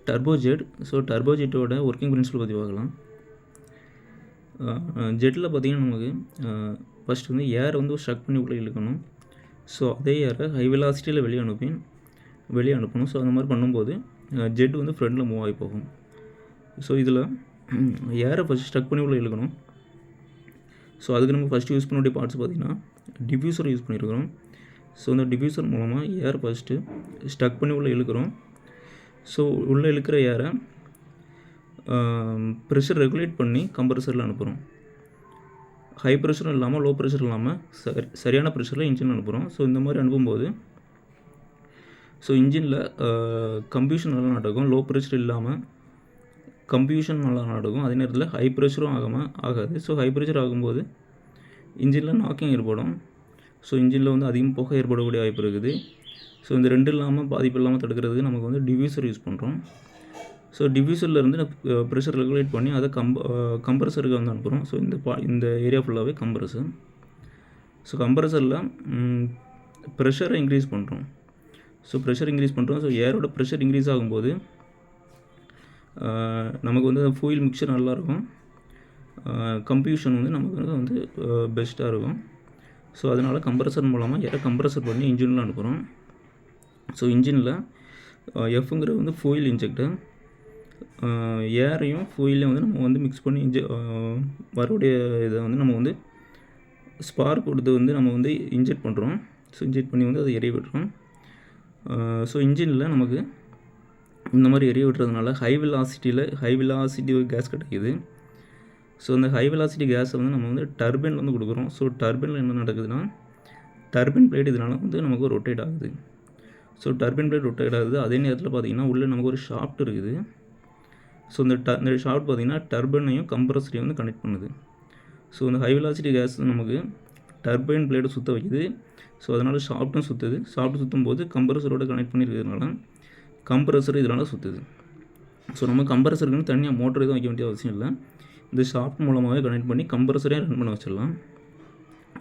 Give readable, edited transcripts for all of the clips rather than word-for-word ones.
Turbojet. So டர்போஜெட்டோட working principal பற்றி பார்க்கலாம். ஜெட்டில் பார்த்திங்கன்னா நமக்கு ஃபஸ்ட்டு வந்து ஏர் வந்து ஸ்ட்ரக் பண்ணி உள்ளே இழுக்கணும். ஸோ அதே ஏரை ஹை வெலாசிட்டியில் வெளியே அனுப்பணும். ஸோ அந்த மாதிரி பண்ணும்போது ஜெட் வந்து ஃப்ரண்டில் மூவ் ஆகி போகும். ஸோ இதில் ஏரை ஃபஸ்ட்டு ஸ்ட்ரக் பண்ணி உள்ளே இழுக்கணும். ஸோ அதுக்கு நம்ம ஃபஸ்ட்டு யூஸ் பண்ணக்கூடிய பார்ட்ஸ் பார்த்திங்கன்னா டிஃப்யூசர் யூஸ் பண்ணியிருக்கிறோம். ஸோ அந்த டிஃப்யூசர் மூலமாக ஏர் ஃபஸ்ட்டு ஸ்ட்ரக் பண்ணி உள்ளே இழுக்கிறோம். ஸோ உள்ளே இழுக்கிற ஏரை ப்ரெஷர் ரெகுலேட் பண்ணி கம்ப்ரஸரில் அனுப்புகிறோம். ஹை ப்ரெஷரும் இல்லாமல் லோ ப்ரெஷர் இல்லாமல் சரியான ப்ரெஷரில் இன்ஜின் அனுப்புகிறோம். ஸோ இந்த மாதிரி அனுப்பும்போது ஸோ இன்ஜினில் கம்ப்யூஷன் நல்லா நடக்கும். லோ ப்ரெஷர் இல்லாமல் கம்ப்யூஷன் நல்லா நடக்கும். அதே நேரத்தில் ஹை ப்ரெஷரும் ஆகாது. ஸோ ஹை ப்ரெஷர் ஆகும்போது இன்ஜினில் நாக்கிங் ஏற்படும். ஸோ இன்ஜினில் வந்து அதிகம் புகை ஏற்படக்கூடிய வாய்ப்பு இருக்குது. ஸோ இந்த ரெண்டு இல்லாமல் பாதிப்பு இல்லாமல் தடுக்கிறதுக்கு நமக்கு வந்து டிஃப்யூசர் யூஸ் பண்ணுறோம். ஸோ டிஃப்யூசர்லேருந்து ப்ரெஷர் ரெகுலேட் பண்ணி அதை கம்ப்ரஸருக்கு வந்து அனுப்புகிறோம். ஸோ இந்த ஏரியா ஃபுல்லாகவே கம்ப்ரஸர். ஸோ கம்ப்ரஸரில் ப்ரெஷரை இன்க்ரீஸ் பண்ணுறோம். ஸோ ஏரோட ப்ரெஷர் இன்க்ரீஸ் ஆகும்போது நமக்கு வந்து ஃபியூல் மிக்சர் நல்லாயிருக்கும். கம்ப்யூஷன் வந்து நமக்கு வந்து பெஸ்ட்டாக இருக்கும். ஸோ அதனால் கம்ப்ரஸர் மூலமாக ஏரை கம்ப்ரஸர் பண்ணி இன்ஜினில் அனுப்புகிறோம். ஸோ இன்ஜினில் எஃப்ங்கிறது வந்து ஃபியூல் இன்ஜெக்டர். ஏரையும் ஃபியூலையும் வந்து நம்ம வந்து மிக்ஸ் பண்ணி வரக்கூடிய இதை வந்து நம்ம வந்து ஸ்பார்க் கொடுத்து வந்து நம்ம வந்து இன்ஜெக்ட் பண்ணுறோம். ஸோ இன்ஜெக்ட் பண்ணி வந்து அதை எரிய விட்டுறோம். ஸோ இன்ஜினில் நமக்கு இந்த மாதிரி எரிய விட்டுறதுனால ஹை வெலாசிட்டி கேஸ் கிடைக்குது. ஸோ அந்த ஹை வெலாசிட்டி கேஸை வந்து நம்ம வந்து டர்பைன் வந்து கொடுக்குறோம். ஸோ டர்பைனில் என்ன நடக்குதுன்னா டர்பைன் பிளேட் இதனால் வந்து நமக்கு ரொட்டேட் ஆகுது. ஸோ டர்பைன் பிளேட் ரொட்டேட் ஆகுது. அதே நேரத்தில் பார்த்திங்கன்னா உள்ளே நமக்கு ஒரு ஷாஃப்ட் இருக்குது. ஸோ இந்த ஷாஃப்ட் பார்த்திங்கன்னா டர்பைனையும் கம்ப்ரஸரையும் வந்து கனெக்ட் பண்ணுது. ஸோ இந்த ஹை வெலாசிட்டி கேஸ் நமக்கு டர்பைன் பிளேட்டை சுற்ற வைக்குது. ஸோ அதனால் ஷாஃப்ட்டும் சுற்றுது. ஷாஃப்ட் சுற்றும் போது கம்ப்ரஸரோட கனெக்ட் பண்ணியிருக்கிறதுனால கம்ப்ரஸர் இதனால் சுற்றுது. ஸோ நம்ம கம்ப்ரஸருக்குன்னு தனியாக மோட்டர் எதுவும் வைக்க வேண்டிய அவசியம் இல்லை. இந்த ஷாஃப்ட் மூலமாகவே கனெக்ட் பண்ணி கம்ப்ரஸரே ரன் பண்ண வச்சிடலாம்.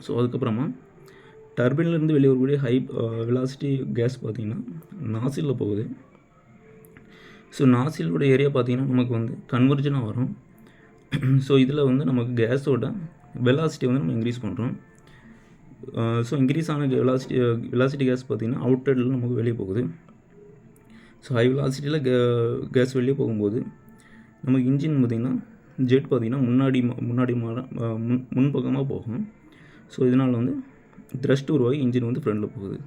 ஸோ அதுக்கப்புறமா டர்பைன்லேருந்து வெளியே வரக்கூடிய ஹை வெலாசிட்டி கேஸ் பார்த்திங்கன்னா நாசிலில் போகுது. ஸோ நாசிலோட ஏரியா பார்த்திங்கன்னா நமக்கு வந்து கன்வர்ஜனாக வரும். ஸோ இதில் வந்து நமக்கு கேஸோட வெலாசிட்டி வந்து நம்ம இன்க்ரீஸ் பண்ணுறோம். ஸோ இன்க்ரீஸ் ஆன வெலாசிட்டி கேஸ் பார்த்திங்கன்னா அவுட்டரில் நமக்கு வெளியே போகுது. ஸோ ஹை வெலாசிட்டியில் கேஸ் வெளியே போகும்போது நமக்கு இன்ஜின் பார்த்திங்கன்னா ஜெட் பார்த்திங்கன்னா முன்பக்கமாக போகும். ஸோ இதனால் வந்து த்ரஸ்ட் உருவாகி இன்ஜின் வந்து ஃப்ரண்டில் போகுது.